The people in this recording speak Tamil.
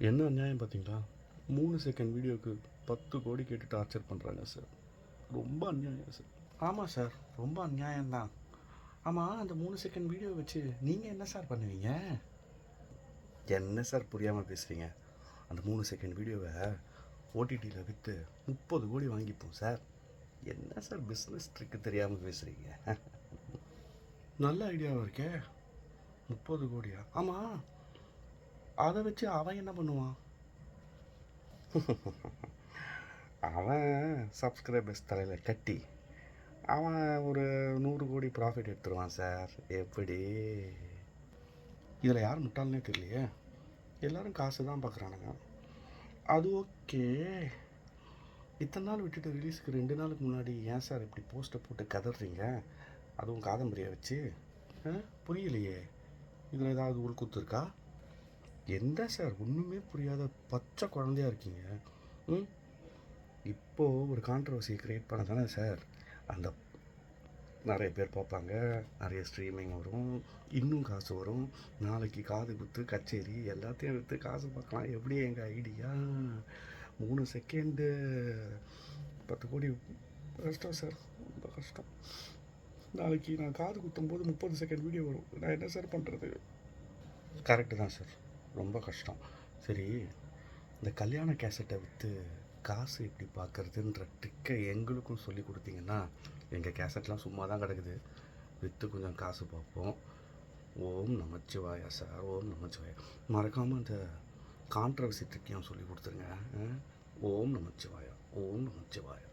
என்ன அநியாயம் பார்த்தீங்களா? 3 செகண்ட் வீடியோவுக்கு 10 கோடி கேட்டு டார்ச்சர் பண்ணுறாங்க சார். ரொம்ப அநியாயம் சார். ஆமாம் சார், ரொம்ப அநியாயம்தான். ஆமாம், அந்த 3 செகண்ட் வீடியோ வச்சு நீங்கள் என்ன சார் பண்ணுவீங்க? என்ன சார் புரியாமல் பேசுகிறீங்க? அந்த 3 செகண்ட் வீடியோவை ஓடிடியில் விற்று 30 கோடி வாங்கிப்போம் சார். என்ன சார் பிஸ்னஸ் ட்ரிக்கு தெரியாமல் பேசுகிறீங்க? நல்ல ஐடியாவாக இருக்கே. 30 கோடியா? ஆமாம், அதை வச்சு அவன் என்ன பண்ணுவான்? அவன் சப்ஸ்கிரைபர்ஸ் தலையில் கட்டி அவன் ஒரு 100 கோடி ப்ராஃபிட் எடுத்துருவான் சார். எப்படி? இதில் யார் முட்டாள்னே தெரியலையே. எல்லோரும் காசு தான் பார்க்குறானுங்க. அது ஓகே. இத்தனை நாள் விட்டுட்டு ரிலீஸுக்கு 2 நாளுக்கு முன்னாடி ஏன் சார் இப்படி போஸ்ட்டை போட்டு கதறீங்க? அதுவும் காதம்பரியை வச்சு. புரியலையே. இதில் ஏதாவது உள்குத்து இருக்கா? எந்த சார் ஒன்றுமே புரியாத பச்சை குழந்தையா இருக்கீங்க. இப்போது ஒரு கான்ட்ரவர்சியை க்ரியேட் பண்ண தானே சார் அந்த நிறைய பேர் பார்ப்பாங்க, நிறைய ஸ்ட்ரீமிங் வரும், இன்னும் காசு வரும். நாளைக்கு காது குத்து கச்சேரி எல்லாத்தையும் எடுத்து காசு பார்க்கலாம். எப்படி எங்கள் ஐடியா? 3 செகண்டு 10 கோடி கஷ்டம் சார், ரொம்ப கஷ்டம். நாளைக்கு நான் காது குத்தும்போது 30 செகண்ட் வீடியோ வரும். நான் என்ன சார் பண்ணுறது? கரெக்டு தான் சார், ரொம்ப கஷ்டம். சரி, இந்த கல்யாண கேசட்டை விற்று காசு எப்படி பார்க்குறதுன்ற ட்ரிக்கை எங்களுக்கும் சொல்லி கொடுத்தீங்கன்னா, எங்கள் கேசட்லாம் சும்மா தான் கிடக்குது, விற்று கொஞ்சம் காசு பார்ப்போம். ஓம் நமச்சிவாயா சார், ஓம் நமச்சிவாயா. மறக்காமல் அந்த கான்ட்ரவர்சி ட்ரிக்கையும் சொல்லி கொடுத்துருங்க. ஓம் நமச்சிவாயா, ஓம் நமச்சிவாயா.